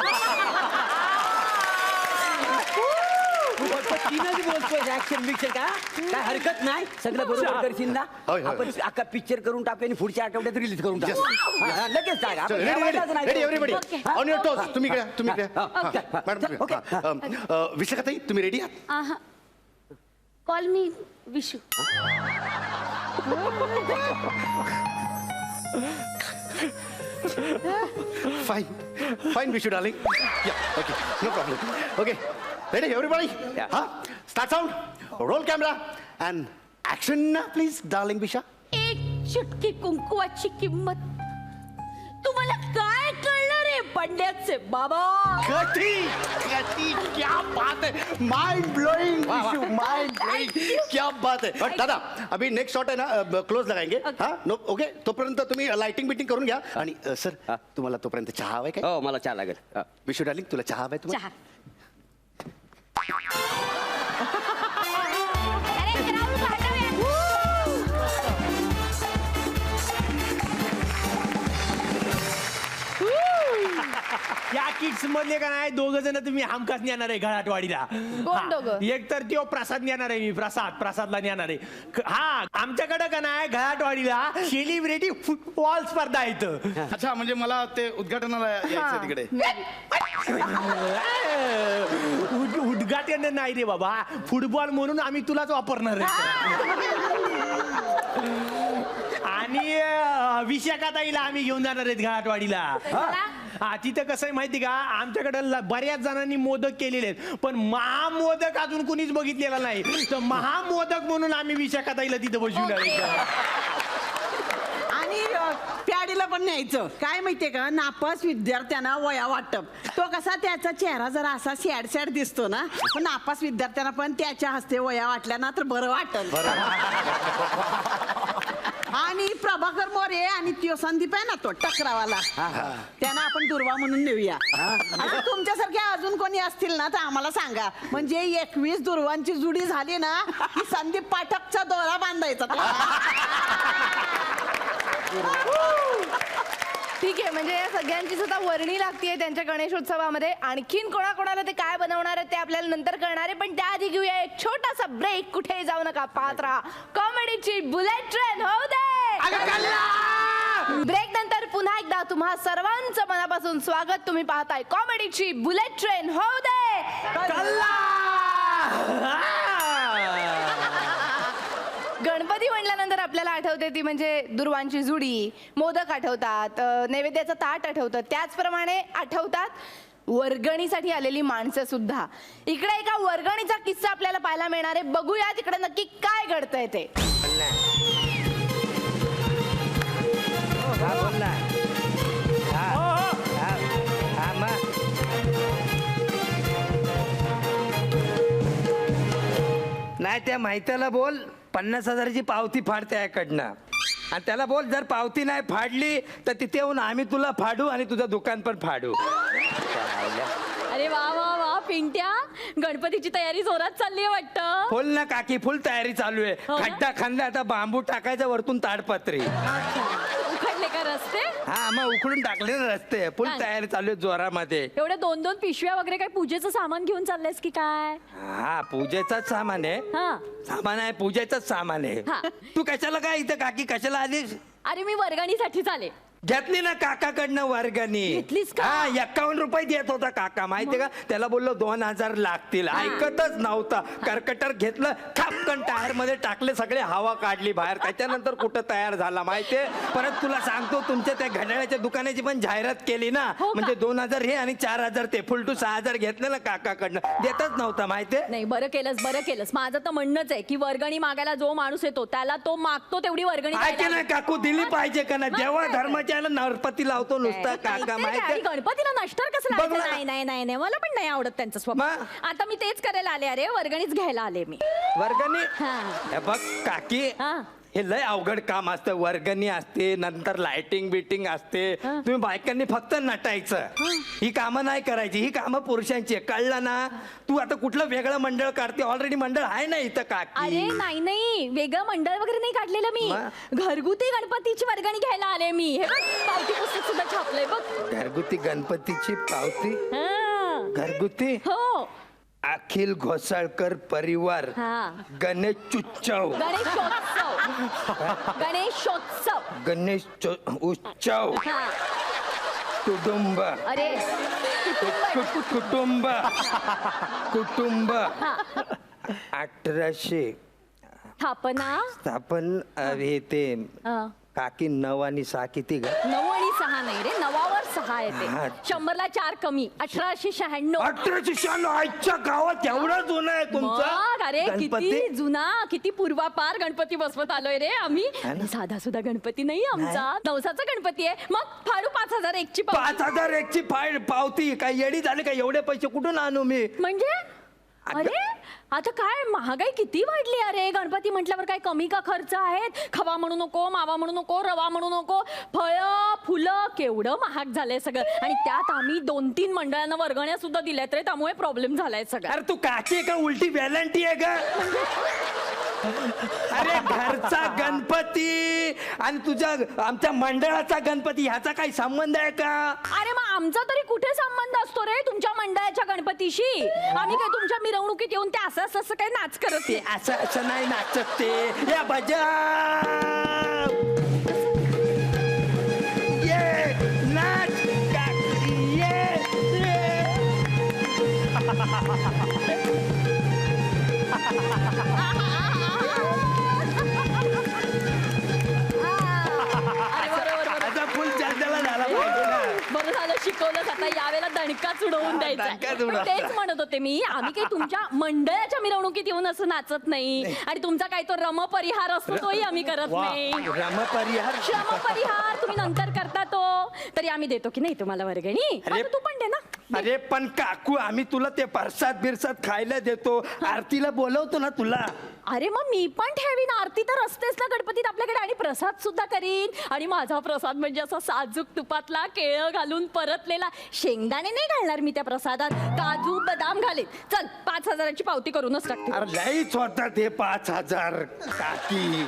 तू फक्त 3च बोलतोय ऍक्शन पिक्चर का काय हरकत नाही सगळं बरोबर करशील ना होय, होय. आपण अख्खा पिक्चर करून टाकू आणि पुढच्या आठवड्यात रिलीज करून टाकू हा, लगेच टाक. आपण ठेवायलाच नाही. Ready everybody Okay. On your toes तुम्ही इकडे तुम्ही इकडे हा, हा, हा, हा, मॅडम ओके. विशाखाताई तुम्ही रेडी आहात कॉल मी Vishu. Fine fine Vishu darling या okay no problem okay ready everybody हा start sound roll camera and action please darling Visha एक चुटकी कुंकुवाची किंमत तुम्हाला काय कळलं रे पंड्याचे बाबा. कटी कटी क्या बात है mind blowing Vishu mind blowing क्या बात है बट दादा अभी नेक्स्ट शॉट है ना क्लोज लगाएंगे हाँ नो ओके तोपर्यंत तुम्ही लाइटिंग बिटिंग करून घ्या आणि सर तुम्हाला तोपर्यंत चहा हवाय काय हो मला चहा लागेल विशू डार्लिंग तुला चहा हवाय तुम्हाला चहा. अरे राहुल पाठव यार. या किड्स मधले का नाही 2 जण तुम्ही हमखास नेणार आहे घराटवाडीला. कोण दोघं? एक तर त्यो प्रसाद नेणार आहे मी प्रसादला नेणार आहे हा आमच्याकडे का नाही घराटवाडीला सेलिब्रिटी फुटबॉल स्पर्धा आहेत. अच्छा म्हणजे मला ते उद्घाटनाला यायचं तिकडे उद्घाटन नाही रे बाबा फुटबॉल म्हणून आम्ही तुलाच वापरणार आहे. आणि विशाखाताईला आम्ही घेऊन जाणार आहेत घाटवाडीला. हा तिथं कसं आहे माहिती का आमच्याकडे बऱ्याच जणांनी मोदक केलेले आहेत पण महामोदक अजून कुणीच बघितलेला नाही तर महामोदक म्हणून आम्ही विशाखाताईला तिथं बसवणार आहे. आणि प्याडीला पण न्यायचं काय माहितीये का नापास विद्यार्थ्यांना वया वाटप तो कसा त्याचा चेहरा जरा असा सॅड सॅड दिसतो ना पण नापास विद्यार्थ्यांना पण त्याच्या हस्ते वया वाटल्या ना तर बरं वाटल. आणि प्रभाकर मोरे आणि त्यो संदीप आहे ना तो टकरावाला त्यांना आपण दुर्वा म्हणून नेऊया. आणि तुमच्यासारखे अजून कोणी असतील ना तर आम्हाला सांगा म्हणजे 21 दुर्वांची जुडी झाली ना की संदीप पाठकचा दोरा बांधायचा. ठीक आहे म्हणजे या सगळ्यांची सुद्धा वर्णी लागतीये त्यांच्या गणेशोत्सवामध्ये. आणखीन कोणाकोणाला ते काय बनवणार आहे ते आपल्याला नंतर कळणार आहे पण त्याआधी घेऊया एक छोटासा ब्रेक. कुठे जाऊ नका पाहत राहा कॉमेडीची बुलेट ट्रेन होऊ दे. ब्रेक नंतर पुन्हा एकदा तुम्हा सर्वांचं मनापासून स्वागत. तुम्ही पाहताय कॉमेडीची बुलेट ट्रेन होऊ दे. गणपती म्हणल्यानंतर आपल्याला आठवते ती म्हणजे दुर्वांची जुडी, मोदक आठवतात, नैवेद्याचं ताट आठवतं. त्याचप्रमाणे आठवतात वर्गणीसाठी आलेली माणसं सुद्धा. इकडे एका वर्गणीचा किस्सा आपल्याला पाहायला मिळणार आहे. बघूया तिकडे नक्की काय घडतंय ते. नाही त्या माहित्याला बोल 50,000ची पावती फाडते याकडनं. आणि त्याला बोल जर पावती नाही फाडली तर तिथे येऊन आम्ही तुला फाडू आणि तुझं दुकान पण फाडू. अरे वा वा वा पिंट्या, गणपतीची तयारी जोरात चालली आहे वाटतं. फुल ना काकी, फुल तयारी चालू आहे. हो ना? खड्डा खांदा आता बांबू टाकायचा वरतून ताडपत्री. उखडले का रस्ते? हा मग उखडून टाकले ना रस्ते. फुल छान. तयारी चालू आहे जोरामध्ये. एवढ्या 2-2 पिशव्या वगैरे काही पूजेचं सामान घेऊन चाललंयस की काय? हा पूजेचाच सामान आहे. हा. सामान आहे, पूजेचाच सामान आहे. हा. तू कशाला काय इथं काकी कशाला आलीस? अरे मी वर्गणीसाठी चाले. घेतली ना काकाकडनं वर्गणी. घेतलीस का? हा 51 रुपये देत होता काका माहितीये का. त्याला बोललो 2000 लागतील. ऐकतच नव्हता. कर्कटर घेतलं, खापकन टायर मध्ये टाकले, सगळे हवा काढली बाहेर. त्याच्यानंतर कुठं तयार झाला माहितीये. परत तुला सांगतो तुमच्या त्या घड्याळाच्या दुकानाची पण जाहिरात केली ना. हो का? म्हणजे 2000 हे आणि 4000 ते, फुल टू 6000 घेतलं ना काकाकडनं. देतच नव्हता माहितीये. नाही बरं केलंस. माझं तर म्हणणंच आहे की वर्गणी मागायला जो माणूस येतो त्याला तो मागतो तेवढी वर्गणी ऐके द्यायला. ना काकू, दिली पाहिजे का ना. मग जेव्हा काय? धर्माच्या नरपती लावतो नुसता काका आणि माहितीये. गणपतीला नष्टर कसं बघ लावायचं? ना. नाही मला पण नाही आवडत त्यांचं स्वभाव. मग? आता मी तेच करायला आले. अरे वर्गणीच घ्यायला आले मी. वर्गणी हा. हे बघ काकी, हा. हे लय अवघड काम असतं. वर्गणी असते, नंतर लाइटिंग बिटिंग असते. तुम्ही बायकांनी फक्त नटायचं. ही कामं नाही करायची. ही कामं पुरुषांची आहे, कळलं ना. तू आता कुठलं वेगळं मंडळ काढते? ऑलरेडी मंडळ आहे ना इथं अरे काकी. नाही वेगळं मंडळ वगैरे नाही काढलेलं मी. घरगुती गणपतीची वर्गणी घ्यायला आले मी. हे बघ पावती पुस्तक सुद्धा छापलंय बघ. घरगुती गणपतीची पावती. हा. घरगुती हो. अखिल घोसाळकर परिवार हा. गणेशोत्सव. गणेशोत्सव. उत्सव. हा. कुटुंब. अरे कुटुंब. कुटुंब. हा. 1800 स्थापना. स्थापन हे ते हा. काकी 9 आणि 6 किती ग? 9 आणि 6 नाही रे, 9वर 6 येते. हा. 100ला 4 कमी. 1896. 1896. आजच्या गावात एवढा जुना आहे तुमचा मग अरे गणपती? किती जुना, किती पूर्वापार गणपती बसवत आलोय रे आम्ही. है ना? साधा सुद्धा गणपती नाही आमचा, नवसाचा गणपती आहे. मग फाडू 5001 ची पावती. 5001 ची पावती. काय येडी झाली का? एवढे पैसे कुठून आणू मी? म्हणजे अरे आता काय महागाई किती वाढली. अरे गणपती म्हटल्यावर काय कमी का खर्च आहेत? खवा म्हणू नको, मावा म्हणू नको, रवा म्हणू नको, फळं फुलं केवढं महाग झालंय सगळं. आणि त्यात आम्ही 2-3 मंडळांना वर्गण्या सुद्धा दिल्यात रे, त्यामुळे प्रॉब्लेम झालाय सगळं. अरे तू काकी आहे का उलटी व्हॅलंटी आहे का? अरे घरचा गणपती आणि तुझ्या आमच्या मंडळाचा गणपती ह्याचा काही संबंध आहे का? अरे मग आमचा तरी कुठे संबंध असतो रे तुमच्या मंडळाच्या गणपतीशी? आम्ही काय तुमच्या मिरवणुकीत येऊन ते असं काही नाच करत ते असं नाही नाचत ते. या बजा ये नाच ये आता फुल चर्चेला झाला पाहिजे ना. बरं झालं शिकवलं. आता यावेळेला दणकाच उडवून द्यायचा. दणकाच पण उडव. तेच म्हणत होते मी, आम्ही काही तुमच्या मंडळाच्या मिरवणुकीत येऊन असं नाचत नाही. आणि तुमचा काही तो रमपरिहार असतो तोही आम्ही करत नाही. रमपरिहार. श्रमपरिहार तुम्ही नंतर करता तो तरी आम्ही देतो की नाही तुम्हाला वर्गणी? अरे, आता तू पण दे ना. अरे पण काकू आम्ही तुला ते प्रसाद बिरसाद खायला देतो. आरतीला बोलवतो ना तुला. अरे मग मी पण ठेवीन आरती तर असतेच ना गणपतीत आपल्याकडे. आणि प्रसाद सुद्धा करीन. आणि माझा प्रसाद म्हणजे असा साजूक तुपातला केळं घालून परतलेला. शेंगदाणे नाही घालणार मी त्या प्रसादात, काजू बदाम घालेन. चल 5000ची पावती करूनच टाकते. अरे लईच होतात हे 5000 काकी.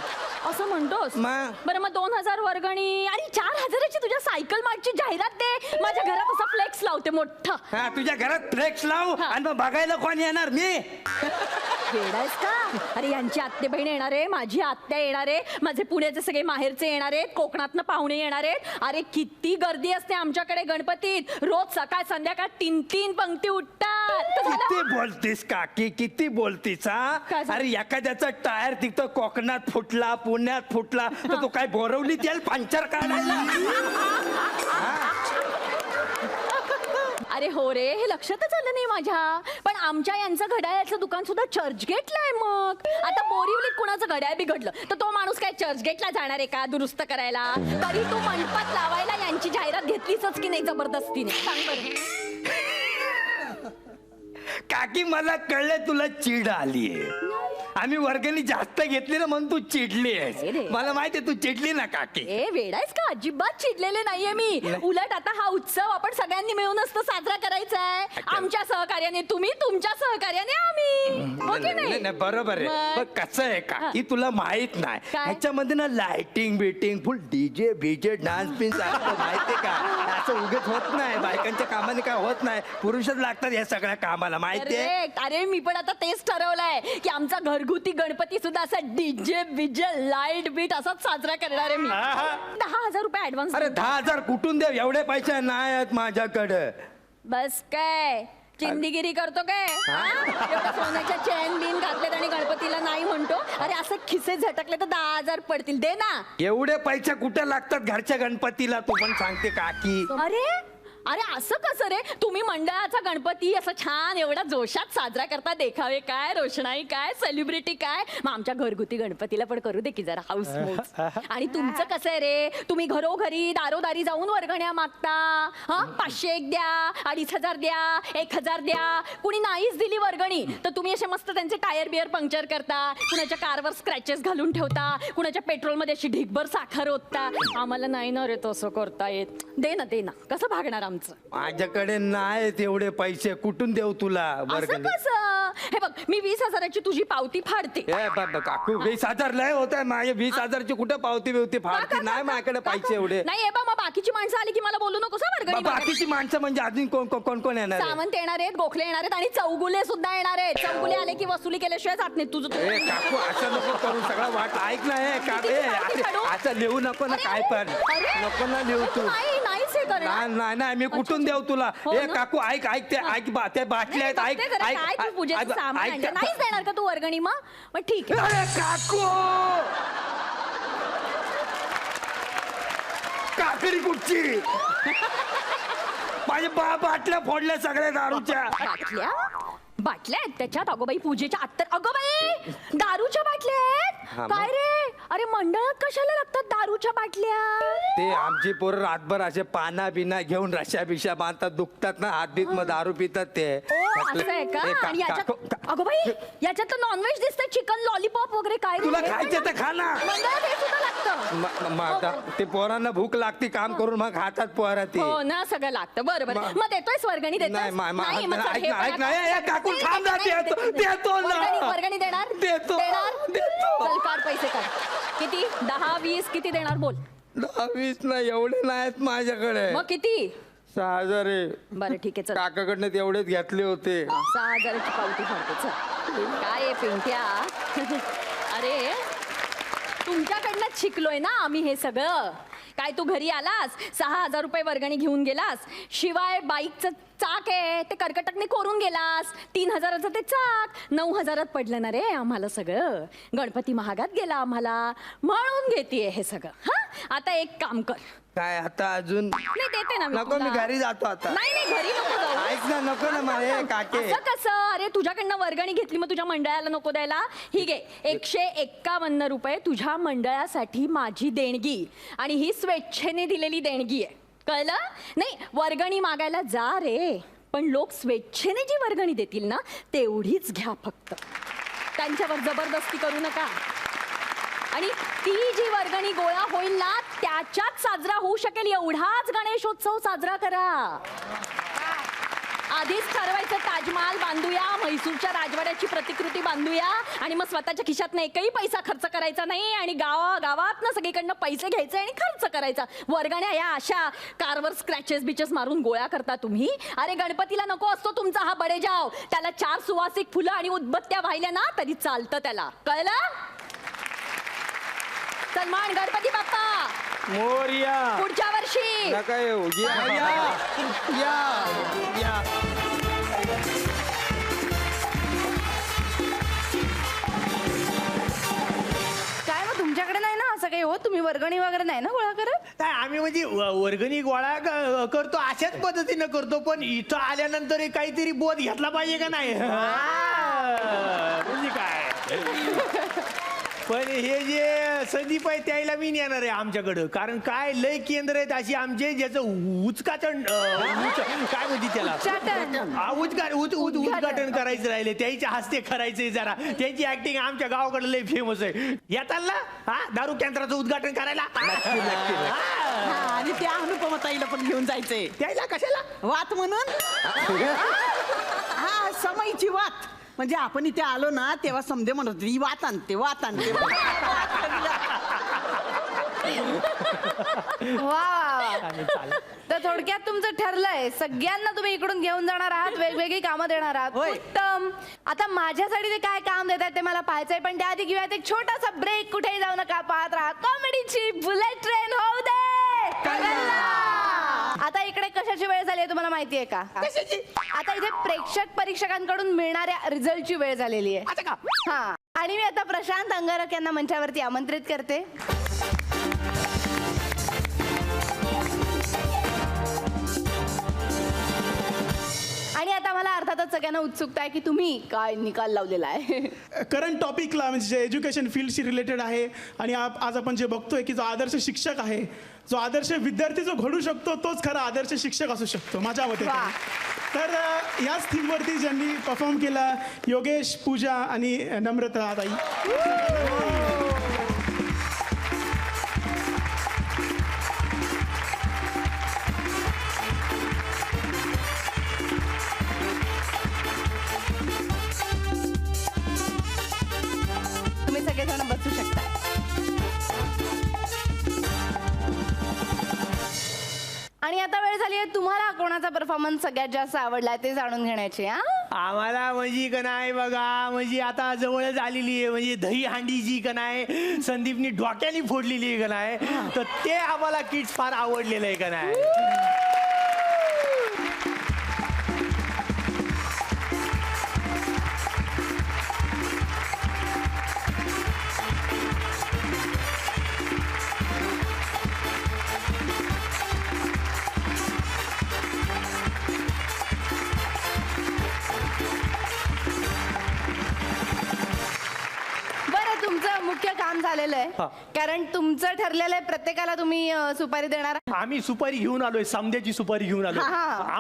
असं म्हणतोस? मग? बरं मग 2000 वर्गणी आणि 4000ची तुझ्या सायकल मार्टची जाहिरात दे. माझ्या घरात असा फ्लेक्स लावते मोठा. हा तुझ्या घरात फ्लेक्स लाव हा. आणि मग बघायला कोण येणार? मी. वेडायस का? अरे यांची आत्ते बहीण येणार आहे, माझी आत्या येणार आहे, माझे पुण्याचे सगळे माहेरचे येणार आहेत, कोकणातनं पाहुणे येणार आहेत. अरे किती गर्दी असते आमच्याकडे गणपतीत. रोज सकाळ संध्याकाळ 3-3 पंक्ती उठतात. तर झालं? किती बोलतीस काकी, किती बोलतीस हा? काय झालं? अरे एखाद्याचा टायर तिथं कोकणात फुटला, पुण्यात फुटला तर तू काय बोरवली त्याला पंक्चर काढायला? अरे हो रे, हे लक्षातच आलं नाही माझ्या. पण आमच्या यांचं घड्याळाचं दुकान सुद्धा चर्चगेटला आहे. मग आता बोरिवलीत कुणाचं घड्याळ बिघडलं तर तो माणूस काय चर्चगेटला जाणार आहे का दुरुस्त करायला? तरी तू मंडपात लावायला यांची जाहिरात घेतलीच की नाही जबरदस्तीने? सांग बरं. काकी मला कळलं तुला चीड आलीये. आम्ही वर्गणी जास्त घेतली ना म्हणून तू चिडली अरे आहेस रे. मला माहिती आहे तू चिडली ना काकी ए वेडायस का? अजिबात चिडलेले नाहीये मी. उलट आता हा उत्सव आपण सगळ्यांनी मिळूनच तर साजरा करायचा आहे. आमच्या सहकार्याने तुम्ही, तुमच्या सहकार्याने आम्ही. हो की नाही नाही? नाही, बरोबर आहे मग? पण कसं आहे का की तुला माहित नाही काय? ह्याच्यामध्ये ना लाइटिंग बिटिंग फुल डीजे बीजे डान्स बिन्स माहितीये का असं उगत होत नाही बायकांच्या कामाने काय होत नाही पुरुषच लागतात या सगळ्या कामाला माहितीये Correct. अरे मी पण आता तेच ठरवलंय की आमचा घरगुती गणपती सुद्धा असा डीजे बीजे लाईट बीट असाच साजरा करणार आहे मी. 10,000 रुपये ऍडव्हान्स. अरे 10,000 कुठून देव एवढे पैसे नाही आहेत माझ्याकडे बस काय चिंदीगिरी करतो काय? हा? एवढं सोन्याच्या चेन बिन घातलेत आणि गणपतीला नाही म्हणतो. अरे असं खिसे झटकले तर 10,000 पडतील. दे ना. एवढे पैसे कुठे लागतात घरच्या गणपतीला तू पण सांगते काकी अरे अरे असं कसं रे? तुम्ही मंडळाचा गणपती असं छान एवढा जोशात साजरा करता. देखावे काय, रोषणाई काय, सेलिब्रिटी काय. मग आमच्या घरगुती गणपतीला पण करू दे की जरा हाऊस मौज. आणि तुमचं कसं आहे रे? तुम्ही घरोघरी दारोदारी जाऊन वर्गण्या मागता. हा 500 एक द्या, 2,500 द्या, 1,000 द्या. कुणी नाहीच दिली वर्गणी तर तुम्ही असे मस्त त्यांचे टायर बियर पंक्चर करता. कुणाच्या कारवर स्क्रॅचेस घालून ठेवता. कुणाच्या पेट्रोलमध्ये अशी ढिगभर साखर ओतता. आम्हाला नाही ना रे तसं करता येत. दे ना कसं भागणार आमचं? माझ्याकडे नाही तेवढे पैसे कुठून देऊ तुला असं वर्गणी कसं? हे बघ मी 20,000ची तुझी पावती फाडते. ए बाबा काकू 20,000 लय होत आहे माझे 20,000ची कुठे पावती बिवती फाडती नाही माझ्याकडे पैसे एवढे नाही बा मग बाकीची माणसं आली की मला बोलू नकोस हं वर्गणी मागायला. बाकीची माणसं म्हणजे अजून कोण कोण येणार आहे? सावंत येणार आहेत, गोखले येणार आहेत आणि चौगुले सुद्धा येणार आहेत. चौगुले आले की वसुली केल्याशिवाय जात नाही तुझं ए काकू असं नको करू सगळं वाट ऐक ना हे का किती पावती फाडू? असं लिहू नको ना अरे, काय पण अरे, नको ना लिहू तू नाहीच हे करणार. नाही मी कुठून देऊ तुला हो ए ना? काकू ऐक ते ते बाटल्या आहेत नाही, ऐक बघते जरा काय तू पूजेचं सामान आणलं. नाहीच देणार का तू वर्गणी? मग ठीक आहे. अरे काकू काकडी कुठची माझे बाटल्या फोडल्या सगळ्या दारूच्या बाटल्या आहेत त्याच्यात. अगोबाई पूजेच्या अत्तर. अगोबाई दारूच्या बाटल्या हा, आहेत. मग? काय रे? अरे मंडळात कशाला लागतात दारूच्या बाटल्या? ते आमची पोरं रातभर असे पाना बिना घेऊन रश्या बिश्या बांधतात दुखतात ना हात बीत मग दारू पितात ते असं आहे का? आणि याच्यात अगोबाई याच्यात तर नॉनव्हेज दिसतंय. चिकन लॉलीपॉप वगैरे काय रे? तुला हे खायचं पण तर खा ना. मंडळात हे सुद्धा लागतं. आता ते पोरांना भूक लागते काम करून मग खातात पोरा ती हो ना सगळं लागतं. बरोबर. मग देतोयस वर्गणी? देतोयस? नाही, नाही, मग चल, ऐक हे ना, पण ऐक ना, आता- ए, काकू, थांब ना, देतो ना. वर्गणी देणार? देतो. चल काढ पैसे काढ. किती? 10, 20 किती देणार बोल? 20 नाही एवढे नाहीत माझ्याकडे मग किती? 6,000 आहे बरं ठीक आहे चल. काकाकडनं तेवढेच घेतले होते 6,000ची पावती फाडते. चल काय आहे पिंट्या? अरे तुमच्याकडनं शिकलोय ना आम्ही हे सगळं. काय तू घरी आलास 6,000 रुपये वर्गणी घेऊन गेलास शिवाय बाईकचं चाक आहे ते कर्कटकने कोरून गेलास. 3,000चं ते चाक 9,000 पडलं ना रे आम्हाला सगळं. गणपती महागात गेला आम्हाला म्हणून घेतेय हे सगळं. हा आता एक काम कर. काय आता अजून नाही देते ना नको मी तुला. घरी जातो आता नाही घरी नको जाऊ. ऐक ना नको ना मला काके असं कसं? अरे तुझ्याकडनं वर्गणी घेतली मग तुझ्या मंडळाला नको द्यायला? ही घे 151 रुपये तुझ्या मंडळासाठी माझी देणगी. आणि ही स्वेच्छेने दिलेली देणगी आहे. कळलं? नाही वर्गणी मागायला जा रे पण लोक स्वेच्छेने जी वर्गणी देतील ना तेवढीच घ्या फक्त. त्यांच्यावर जबरदस्ती करू नका. आणि ती जी वर्गणी गोळा होईल ना त्याच्यात साजरा होऊ शकेल एवढाच गणेशोत्सव साजरा करा. आधीच ठरवायचं ताजमहाल बांधूया, म्हैसूरच्या राजवाड्याची प्रतिकृती बांधूया आणि मग स्वतःच्या खिशात एकही पैसा खर्च करायचा नाही आणि गावात ना सगळीकडनं पैसे घ्यायचे आणि खर्च करायचा. वर्गण्या या अशा कारवर स्क्रॅचेस बिचेस मारून गोळा करता तुम्ही. अरे गणपतीला नको असतो तुमचा हा बडेजाव. त्याला 4 सुवासिक फुलं आणि उदबत्त्या वाहिल्या ना तरी चालतं त्याला. कळलं? सन्मान गणपती बाप्पा मोरया पुढच्या वर्षी. नका येऊ या काय मग तुमच्याकडे नाही ना असं काही होत? तुम्ही वर्गणी वगैरे नाही ना गोळा करत? काय आम्ही म्हणजे वर्गणी गोळा करतो अशाच पद्धतीनं करतो पण इथं आल्यानंतर एक काहीतरी बोध घेतला पाहिजे का नाही? म्हणजे काय पण हे जे संदीप आहे त्याला मी येणार आहे आमच्याकडं, कारण काय लय केंद्र आहेत अशी आमचे ज्याचं उचकाटन काय म्हणते त्याला उच्चाटन. उद्घाटन करायचं राहिले, त्याच्या हस्ते करायचंय जरा. त्यांची ऍक्टिंग आमच्या गावाकडे लय फेमस आहे. येताल ना हा दारू केंद्राचं उद्घाटन करायला? हा, आणि त्या अनुपमताईला पण घेऊन जायचंय. त्याला कशाला? वात म्हणून. हा, समईची वात. म्हणजे आपण इथे आलो ना तेव्हा समजे म्हणत होते, ही वात आणते वात आणते. वा. तर थोडक्यात तुमचं ठरलंय, सगळ्यांना तुम्ही इकडून घेऊन जाणार आहात, वेगवेगळी कामं देणार आहात. होय. उत्तम. आता माझ्यासाठी ते काय काम देतात ते मला पाहायचंय, पण त्याआधी घेऊयात एक छोटासा ब्रेक. कुठेही जाऊ नका, पाहत राहा कॉमेडीची बुलेट ट्रेन होऊ दे. आता इकडे कशाची वेळ झाली आहे तुम्हाला माहिती आहे का? आता इथे प्रेक्षक परीक्षकांकडून मिळणाऱ्या रिझल्टची वेळ झालेली आहे. हा, आणि मी आता प्रशांत अंगारक यांना मंचावरती आमंत्रित करते. आणि आता मला अर्थातच सगळ्यांना उत्सुकता आहे की तुम्ही काय निकाल लावलेला आहे. करंट टॉपिकला म्हणजे जे एज्युकेशन फील्डशी रिलेटेड आहे, आणि आज आपण जे बघतोय की जो आदर्श शिक्षक आहे, जो आदर्श विद्यार्थी जो घडू शकतो तोच खरा आदर्श शिक्षक असू शकतो माझ्या मते. वा. तर याच थीमवरती ज्यांनी परफॉर्म केला, योगेश, पूजा आणि नम्रता ताई. तुम्ही सगळेजण बसू शकता. आणि आता वेळ झाली आहे तुम्हाला कोणाचा परफॉर्मन्स सगळ्यात जास्त आवडला ते जाणून घेण्याची. आम्हाला म्हणजे का नाही बघा, म्हणजे आता जवळच आलेली आहे, म्हणजे दही हांडी जी का नाही संदीपनी डोक्याने फोडलेली आहे का नाही, तर ते आम्हाला किड्स फार आवडलेलं आहे का नाही. बरं, तुमचं मुख्य काम झालेलं आहे, कारण तुमचं ठरलेलं आहे प्रत्येकाला तुम्ही सुपारी देणार. आम्ही सुपारी घेऊन आलोय, समद्याची सुपारी घेऊन आलो.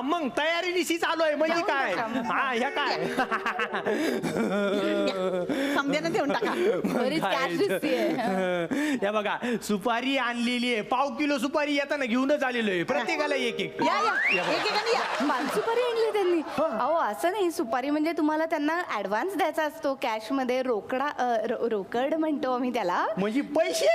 मग तयारीनिशीच आलोय. म्हणजे काय हा ह्या काय समजेनं देऊन टाका. बरीच cash दिसतेय. या बघा सुपारी आणलेली आहे, 1/2 किलो सुपारी येताना घेऊनच आलेलो आहे, प्रत्येकाला एक एक. या या, एकेकाने या. माल सुपारी आणली त्यांनी. अहो असं नाही, सुपारी म्हणजे तुम्हाला त्यांना ऍडव्हान्स द्यायचा असतो कॅश मध्ये, रोकड म्हणतो आम्ही त्याला. म्हणजे पैसे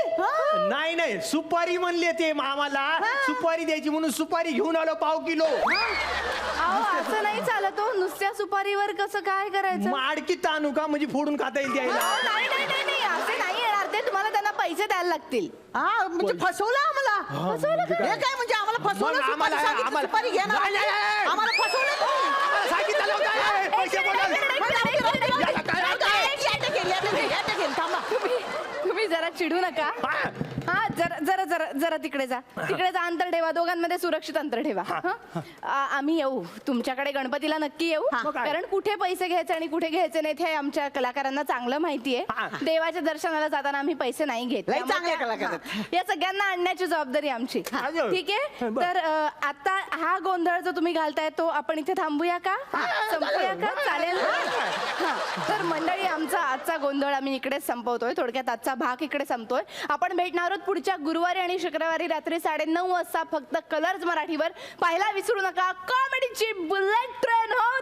नाही नाही, सुपारी म्हणले ते मामाला, सुपारी द्यायची म्हणून सुपारी घेऊन आलो 1/2 किलो. अहो असं नाही चालत हो, नुसत्या सुपारीवर कसं काय करायचं? माडकीत आणू का, म्हणजे फोडून खाता येईल द्यायला? नाही नाही नाही नाही, असे नाही येणार ते, तुम्हाला त्यांना पैसे द्यायला लागतील. हा, म्हणजे फसवलं आम्हाला. फसवलं का? हे काय म्हणजे आम्हाला फसवलं? मग सुपारी सांगितलं, सुपारी घ्या ना. नाही, नाही, नाही. आम्हाला फसवलं तुम्ही. सांगितलं नव्हतं, काय? पैसे बोलाल. तुम्ही जरा चिडू नका. हा, जरा जरा जरा जरा तिकडे जा, तिकडे जा, अंतर ठेवा, दोघांमध्ये सुरक्षित अंतर ठेवा. आम्ही येऊ तुमच्याकडे, गणपतीला नक्की येऊ, कारण कुठे पैसे घ्यायचे आणि कुठे घ्यायचे नाहीत हे आमच्या कलाकारांना चांगलं माहितीये. देवाच्या दर्शनाला जाताना आम्ही पैसे नाही घेत. चांगले कलाकार या सगळ्यांना आणण्याची जबाबदारी आमची. ठीक आहे, तर आता हा गोंधळ जो तुम्ही घालताय तो आपण इथे थांबूया का, संपूया का? चालेल ना? हा, तर मंडळी आमचा आजचा गोंधळ आम्ही इकडेच संपवतोय. थोडक्यात आजचा भाग इकडे संपतोय. आपण भेटणार आहोत पुढच्या गुरुवारी आणि शुक्रवारी रात्री 9:30 वाजता फक्त कलर्स मराठीवर. पाहायला विसरू नका कॉमेडीची बुलेट ट्रेन होऊ